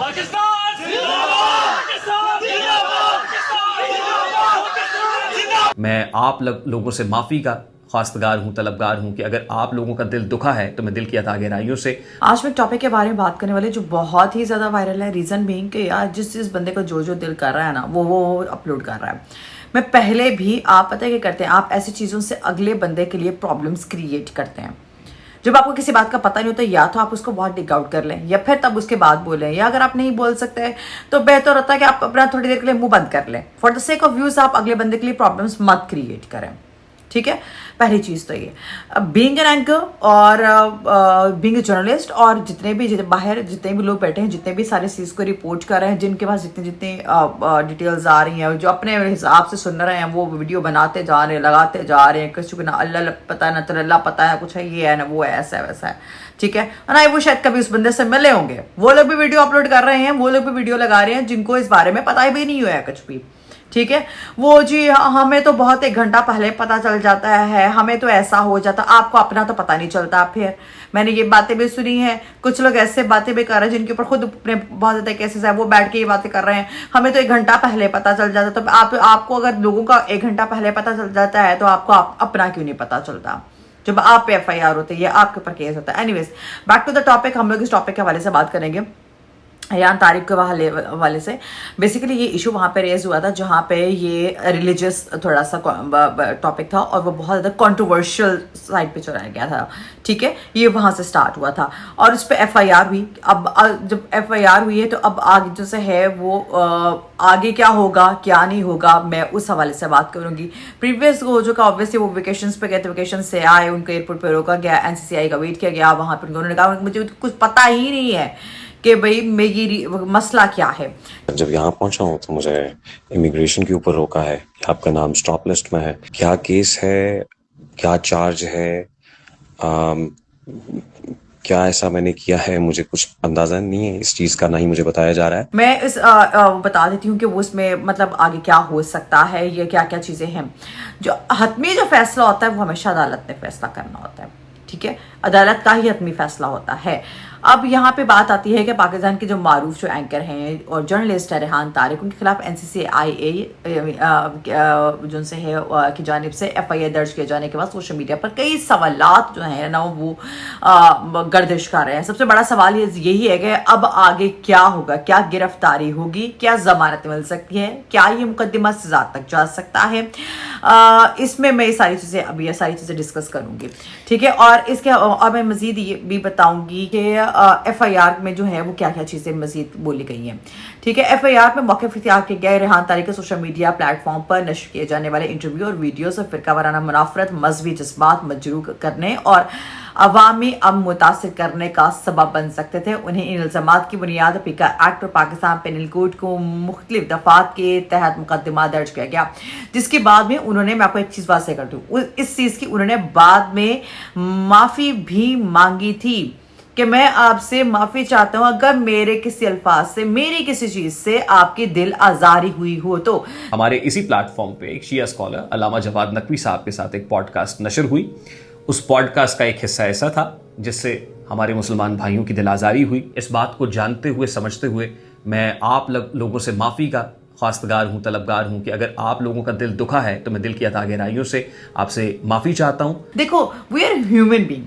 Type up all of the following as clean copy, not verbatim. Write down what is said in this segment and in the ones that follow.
पाकिस्तान जिंदाबाद! पाकिस्तान जिंदाबाद! पाकिस्तान जिंदाबाद! मैं आप लोगों से माफ़ी का ख्वास्तगार हूँ, तलबगार हूँ कि अगर आप लोगों का दिल दुखा है तो मैं दिल की अता गहराइयों से। आज मैं टॉपिक के बारे में बात करने वाले जो बहुत ही ज़्यादा वायरल है। रीज़न बीइंग कि यार जिस बंदे को जो दिल कर रहा है ना वो अपलोड कर रहा है। मैं पहले भी आप पता है क्या करते हैं, आप ऐसी चीज़ों से अगले बंदे के लिए प्रॉब्लम्स क्रिएट करते हैं। जब आपको किसी बात का पता नहीं होता या तो आप उसको बहुत डिग आउट कर लें या फिर तब उसके बाद बोलें, या अगर आप नहीं बोल सकते तो बेहतर होता है कि आप अपना थोड़ी देर के लिए मुंह बंद कर लें। For the sake of views आप अगले बंदे के लिए प्रॉब्लम्स मत क्रिएट करें, ठीक है। पहली चीज़ तो ये बीइंग एन एंकर और बीइंग ए जर्नलिस्ट और जितने भी बाहर जितने भी लोग बैठे हैं, जितने भी सारे चीज़ को रिपोर्ट कर रहे हैं, जिनके पास जितनी डिटेल्स आ रही हैं, जो अपने हिसाब से सुन रहे हैं, वो वीडियो बनाते जा रहे हैं, लगाते जा रहे हैं। किसी को ना अल्लाह पता है ना तल्ला पता है, कुछ है ये है ना वो है, ऐसा है वैसा है, ठीक है ना। वो शायद कभी उस बंदे से मिले होंगे, वो लोग भी वीडियो अपलोड कर रहे हैं, वो लोग भी वीडियो लगा रहे हैं जिनको इस बारे में पता भी नहीं हुआ है कुछ भी, ठीक है। वो जी हमें तो बहुत 1 घंटा पहले पता चल जाता है, हमें तो ऐसा हो जाता, आपको अपना तो पता नहीं चलता। फिर मैंने ये बातें भी सुनी हैं, कुछ लोग ऐसे बातें भी कर रहे हैं जिनके ऊपर खुद अपने बहुत ज्यादा केसेस है, वो बैठ के ये बातें कर रहे हैं, हमें तो 1 घंटा पहले पता चल जाता। तो आपको अगर लोगों का 1 घंटा पहले पता चल जाता है तो आपको अपना क्यों नहीं पता चलता जब आप पे FIR होते हैं या आपके ऊपर केस होता है। Anyways back to the topic, हम लोग इस टॉपिक के हवाले से बात करेंगे। यान तारिक के हवाले से बेसिकली ये इशू वहाँ पे रेज हुआ था जहाँ पे ये रिलीजियस थोड़ा सा टॉपिक था और वो बहुत ज़्यादा कंट्रोवर्शियल साइड पे चलाया गया था, ठीक है। ये वहाँ से स्टार्ट हुआ था और उस पर FIR हुई। अब जब FIR हुई है तो अब आगे जो से है वो आगे क्या होगा क्या नहीं होगा, मैं उस हवाले से बात करूँगी। प्रीवियस हो जो का ऑब्वियसली वो वेकेशन पे गए थे, वेकेशन से आए, उनको एयरपोर्ट पर रोका गया, NCCI का वेट किया गया, वहाँ पर उन्होंने कहा मुझे कुछ पता ही नहीं है कि भाई मेरी मसला क्या है। जब यहाँ पहुंचा हूँ तो मुझे इमिग्रेशन के ऊपर रोका है कि आपका नाम स्टॉप लिस्ट में है, क्या केस है, क्या चार्ज है, क्या ऐसा मैंने किया है, मुझे कुछ अंदाजा नहीं है इस चीज का, ना ही मुझे बताया जा रहा है। मैं इस बता देती हूँ कि वो उसमें मतलब आगे क्या हो सकता है, ये क्या क्या चीजें हैं। जो हतमी जो फैसला होता है वो हमेशा अदालत ने फैसला करना होता है, ठीक है। अदालत का ही हतमी फैसला होता है। अब यहाँ पे बात आती है कि पाकिस्तान के जो मारूफ जो एंकर हैं और जर्नलिस्ट है रेहान तारिक, उनके खिलाफ NCCI जो से है की जानिब से FIR दर्ज किए जाने के बाद सोशल मीडिया पर कई सवालात जो हैं ना वो गर्दिश कर रहे हैं। सबसे बड़ा सवाल यही है कि अब आगे क्या होगा, क्या गिरफ्तारी होगी, क्या जमानत मिल सकती है, क्या ये मुकदमा सजा तक जा सकता है। इसमें मैं ये सारी चीजें डिस्कस करूंगी, ठीक है। और इसके और मैं मजीद ये भी बताऊंगी कि FIR में जो है वो क्या क्या चीजें मजीद बोली गई हैं, ठीक है। FIR में मौक़िफ़ इख्तियार किए गए रेहान तारिक के सोशल मीडिया प्लेटफॉर्म पर नशर किए जाने वाले इंटरव्यू और वीडियोस और फिरका वाराना मुनाफरत, मजहबी जज्बात मजरूह करने और अवामी अम मुतासिर करने का सबब बन सकते थे। उन्हें इन इल्ज़ामात की बुनियाद पर पीका एक्ट और पाकिस्तान पेनल कोड को मुख्तलिफ दफात के तहत मुकदमा दर्ज किया गया, जिसके बाद में उन्होंने, मैं आपको एक चीज़ वाज़ेह कर दूँ, इस चीज़ की उन्होंने बाद में माफ़ी भी मांगी थी कि मैं आपसे माफ़ी चाहता हूँ अगर मेरे किसी अल्फाज से, मेरी किसी चीज़ से आपकी दिल आज़ारी हुई हो तो। हमारे इसी प्लेटफॉर्म पे एक शिया स्कॉलर अल्लामा जवाद नकवी साहब के साथ एक पॉडकास्ट नशर हुई। उस पॉडकास्ट का एक हिस्सा ऐसा था जिससे हमारे मुसलमान भाइयों की दिल आज़ारी हुई। इस बात को जानते हुए समझते हुए मैं आप लोगों से माफ़ी का ख्वास्तगार हूँ, तलबगार हूँ कि अगर आप लोगों का दिल दुखा है तो मैं दिल की अता गहराइयों से आपसे माफ़ी चाहता हूँ। देखो वी आर ह्यूमन बीइंग,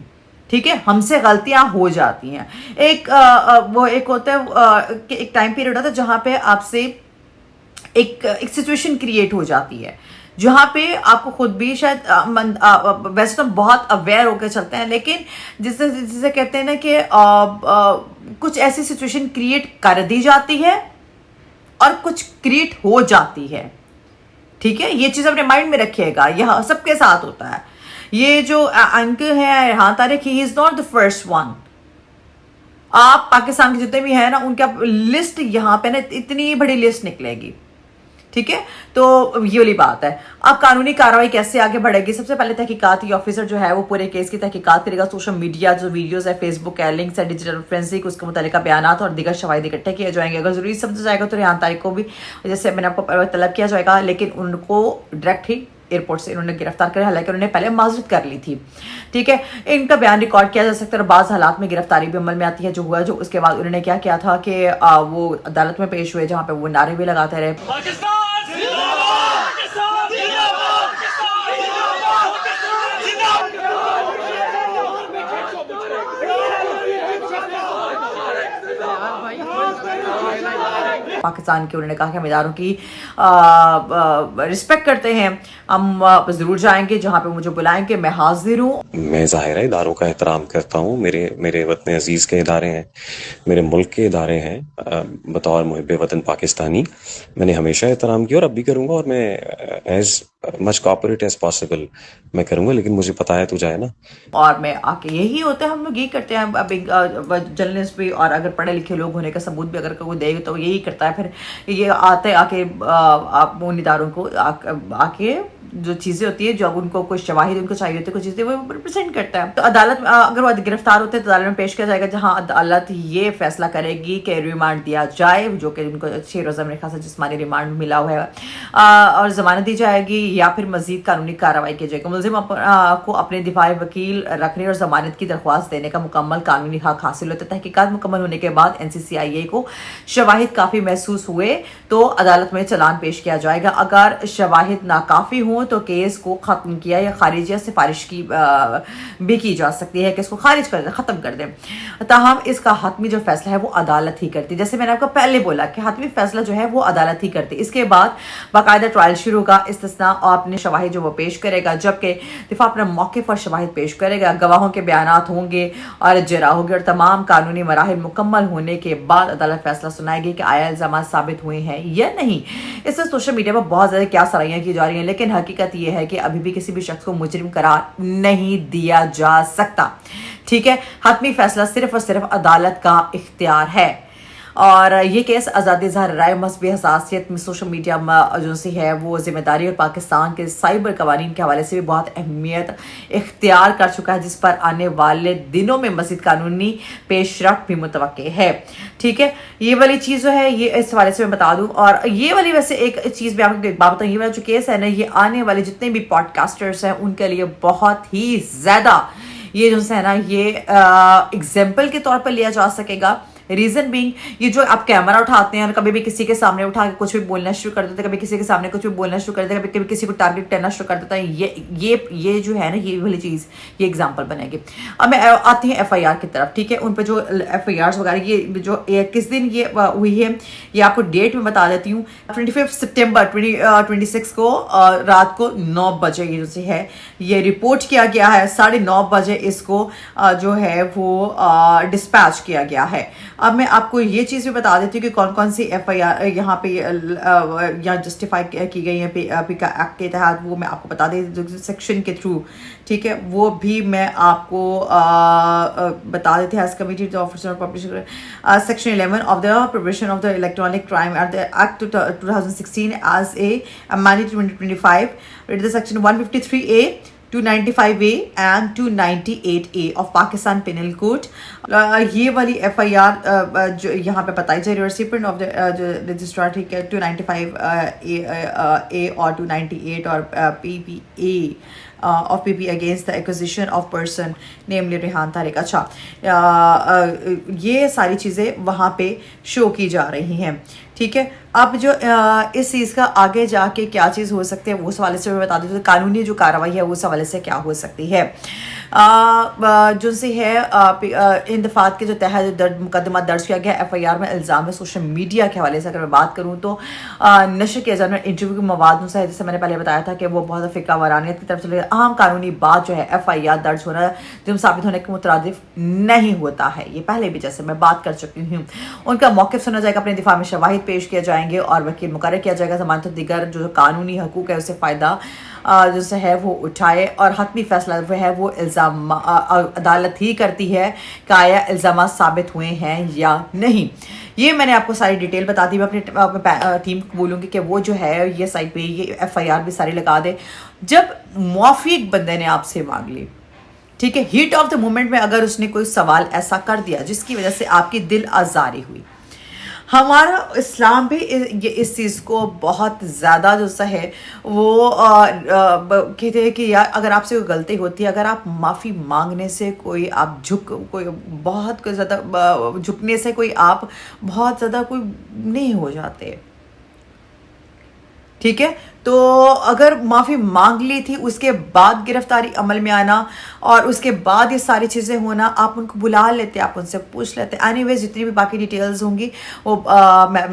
ठीक है, हमसे गलतियां हो जाती हैं। वो एक होता है कि एक टाइम पीरियड होता है जहां पे आपसे एक सिचुएशन क्रिएट हो जाती है जहां पे आपको खुद भी शायद वैसे तो बहुत अवेयर होकर चलते हैं, लेकिन जिसे कहते हैं ना कि कुछ ऐसी सिचुएशन क्रिएट कर दी जाती है और कुछ क्रिएट हो जाती है, ठीक है। ये चीज अपने माइंड में रखिएगा, यह सबके साथ होता है। ये जो एंकर है Rehan Tariq, he is not the first one. आप पाकिस्तान के जितने भी हैं ना उनका लिस्ट यहाँ पे ना इतनी बड़ी लिस्ट निकलेगी, ठीक है। तो ये वाली बात है। अब कानूनी कार्रवाई कैसे आगे बढ़ेगी, सबसे पहले तहकीकाती ऑफिसर जो है वो पूरे केस की तहकीकात करेगा। सोशल मीडिया जो वीडियोस है, फेसबुक है, लिंक्स है, डिजिटल फोरेंसिक, उसके मुतालिका बयानात और दीगर शवाहिद इकट्ठे किए जाएंगे। अगर जरूरी समझा जाएगा तो रेहान तारिक को भी जैसे मैंने आपको तलब किया जाएगा, लेकिन उनको डायरेक्ट ही एयरपोर्ट से इन्होंने गिरफ्तार कर, हालांकि उन्होंने पहले माजरत कर ली थी। ठीक है, इनका बयान रिकॉर्ड किया जा सकता है और बाज़ हालात में गिरफ्तारी भी अमल में आती है। जो हुआ, जो उसके बाद उन्होंने क्या किया था कि वो अदालत में पेश हुए, जहाँ पे वो नारे भी लगाते रहे। पाकिस्तान जिंदाबाद, पाकिस्तान जिंदाबाद, पाकिस्तान जिंदाबाद, पाकिस्तान जिंदाबाद। पाकिस्तान के उन्होंने कहा कि हम इदारों की रिस्पेक्ट करते हैं, हम ज़रूर जाएंगे जहाँ पे मुझे बुलाएंगे, मैं हाजिर हूँ। मैं ज़ाहिर है इदारों का एहतराम करता हूँ। मेरे वतन अजीज़ के इदारे हैं, मेरे मुल्क के इदारे हैं। बतौर मुहिब वतन पाकिस्तानी मैंने हमेशा एहतराम किया और अब भी करूँगा, और मैं as much cooperate as possible मैं करूँगा, लेकिन मुझे पता है तू जाए ना। और मैं आके यही होता है, हम लोग यही करते हैं। अब जर्नलिस्ट भी और अगर पढ़े लिखे लोग होने का सबूत भी अगर कोई देगा तो यही करता है। फिर ये आते आके आप उन इदारों को आके जो चीज़ें होती है, जो उनको कोई शवाहिद उनको चाहिए होती है, कुछ चीज़ें वो रिप्रेजेंट करता है। तो अदालत अगर वो गिरफ्तार होते हैं तो अदालत में पेश किया जाएगा, जहां अदालत ये फैसला करेगी कि रिमांड दिया जाए, जो कि उनको 6 रोज़ा मेरे ख्याल से जिस्मानी रिमांड मिला हुआ है, और जमानत दी जाएगी या फिर मजीद कानूनी कार्रवाई की जाएगी। मुलजिम को अपने दिफाई वकील रखने और जमानत की दरख्वास्त देने का मुकम्मल कानूनी हक हासिल होता है। तहकीकात मुकम्मल होने के बाद NCCIA को शवाहिद काफ़ी महसूस हुए तो अदालत में चलान पेश किया जाएगा। अगर शवाहिद नाकाफ़ी हो तो केस को ख़त्म किया या खारिज या सिफारिश की भी की जा सकती है कि इसको खारिज कर दें, ख़त्म कर दें। ताहम इसका हतमी जो फैसला है वो अदालत ही करती है। जैसे मैंने आपको पहले बोला कि हतमी फैसला जो है वो अदालत ही करती है। इसके बाद बाकायदा ट्रायल शुरू होगा, इस्तिस्ना और अपने शवाहिद जो वो पेश करेगा, जबकि दिफा अपने मौके पर शवाहिद पेश करेगा, गवाहों के बयानात होंगे और जरा होगी, और तमाम कानूनी मराहिल मुकम्मल होने के बाद अदालत फैसला सुनाएगी कि आया इल्जाम साबित हुए हैं या नहीं। इससे सोशल मीडिया पर बहुत ज़्यादा क्या सराहियाँ की जा रही हैं, लेकिन हकीकत यह है कि अभी भी किसी भी शख्स को मुजरिम करार नहीं दिया जा सकता। ठीक है, हतमी फैसला सिर्फ और सिर्फ अदालत का इख्तियार है। और ये केस आज़ादी इज़हार राय, मजहबी हसासियत में सोशल मीडिया जो सी है वो जिम्मेदारी और पाकिस्तान के साइबर कवानीन के हवाले से भी बहुत अहमियत इख्तियार कर चुका है, जिस पर आने वाले दिनों में मज़ीद कानूनी पेशरफ्त भी मुतवक्के है। ठीक है, ये वाली चीज़ जो है ये इस हवाले से मैं बता दूं। और ये वाली वैसे एक चीज़ भी आपको एक बात बताऊँ, ये वाला जो केस है ना, ये आने वाले जितने भी पॉडकास्टर्स हैं उनके लिए बहुत ही ज़्यादा ये जो है ना ये एग्जाम्पल के तौर पर लिया जा सकेगा। रीजन बीइंग, ये जो आप कैमरा उठाते हैं और कभी भी किसी के सामने उठा के कुछ भी बोलना शुरू कर देते हैं, कभी किसी के सामने कुछ भी बोलना शुरू कर देते हैं, कभी किसी को टारगेट करना शुरू कर देता है, ये जो है ना ये वाली चीज़ ये एग्जांपल बनेगी। अब मैं आती है FIR की तरफ। ठीक है, उन पर जो FIRs वगैरह ये जो किस दिन ये हुई है ये आपको डेट में बता देती हूँ। 25 सितंबर 2026 को रात को 9 बजे ये जो है ये रिपोर्ट किया गया है। 9:30 बजे इसको जो है वो डिस्पैच किया गया है। अब मैं आपको ये चीज़ भी बता देती हूँ कि कौन कौन सी FIR यहाँ पे यहाँ जस्टिफाई की गई है पिका एक्ट के तहत, वो मैं आपको बता देती हूँ सेक्शन के थ्रू। ठीक है, वो भी मैं आपको बता देते हैं। As committed officer publisher section 11 of the prohibition of the electronic crime at the act 2016 as a amended 2025 it the section 153A 295A and 298A of Pakistan Penal Code। ये वाली FIR जो यहाँ पे बताई जा रही है रेसिपिएंट ऑफ द रजिस्ट्रार, ठीक है, 295A और 298 और PPA of PP against the acquisition of person namely Rehan Tariq. अच्छा, ये सारी चीज़ें वहाँ पे शो की जा रही हैं। ठीक है, अब जो इस चीज़ का आगे जाके क्या चीज़ हो सकती है वो उस हवाले से मैं बता देती हूँ। कानूनी जो कार्रवाई है उस हवाले से क्या हो सकती है, जो से है इन दफात के जो तहत मुकदमा दर्ज किया गया FIR में इल्ज़ाम है सोशल मीडिया के हवाले से अगर मैं बात करूँ तो नशर किया जाने इंटरव्यू के मवाद से, जैसे मैंने पहले बताया था कि वो बहुत फ़िक्र वारानियत की तरफ चले। अहम कानूनी बात जो है FIR दर्ज होना जुर्म साबित होने के मुतरादिफ नहीं होता है। ये पहले भी जैसे मैं बात कर चुकी हूँ। उनका मौक़िफ़ सुना जाएगा, अपने दिफा में शवाहिद पेश किया जाएंगे और वकील मुकर्रर किया जाएगा। ज़मानत दीगर जो कानूनी हकूक़ है उससे फ़ायदा जो है वो उठाए, और हतमी फैसला जो है वो इल्ज़ाम अदालत ही करती है कि आया इल्ज़ाम साबित हुए हैं या नहीं। ये मैंने आपको सारी डिटेल बता दी। मैं अपनी टीम को बोलूँगी कि वो जो है ये साइट पे ये FIR भी सारी लगा दे। जब मुआफ़ी एक बंदे ने आपसे मांग ली, ठीक है, हीट ऑफ द मोमेंट में अगर उसने कोई सवाल ऐसा कर दिया जिसकी वजह से आपकी दिल आज़ारी हुई, हमारा इस्लाम भी इस चीज़ को बहुत ज़्यादा जो सा है वो कहते हैं कि यार अगर आपसे कोई गलती होती है, अगर आप माफ़ी मांगने से कोई आप कोई बहुत ज़्यादा झुकने से कोई आप बहुत ज़्यादा कोई नहीं हो जाते, ठीक है। तो अगर माफ़ी मांग ली थी, उसके बाद गिरफ्तारी अमल में आना और उसके बाद ये सारी चीज़ें होना, आप उनको बुला लेते, आप उनसे पूछ लेते। एनीवेज जितनी भी बाकी डिटेल्स होंगी वो मैं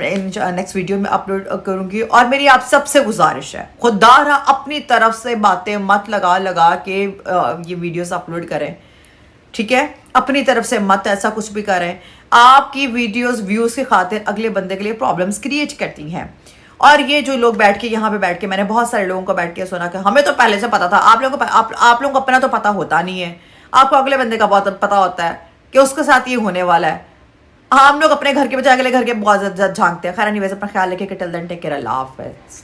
नेक्स्ट वीडियो में अपलोड करूँगी। और मेरी आप सबसे गुजारिश है, खुदारा अपनी तरफ से बातें मत लगा के ये वीडियोस अपलोड करें, ठीक है। अपनी तरफ से मत ऐसा कुछ भी करें। आपकी वीडियोस व्यूज़ की खातिर अगले बंदे के लिए प्रॉब्लम्स क्रिएट करती हैं। और ये जो लोग बैठ के यहाँ पे बैठ के, मैंने बहुत सारे लोगों को बैठ के सुना कि हमें तो पहले से पता था। आप लोगों को अपना तो पता होता नहीं है, आपको अगले बंदे का बहुत पता होता है कि उसके साथ ये होने वाला है। हम लोग अपने घर के बजाय अगले घर के बहुत ज्यादा झांकते हैं। खैर नहीं, वैसे अपना ख्याल रखिए। टिल देन टेक केयर, अल्लाह हाफिज़।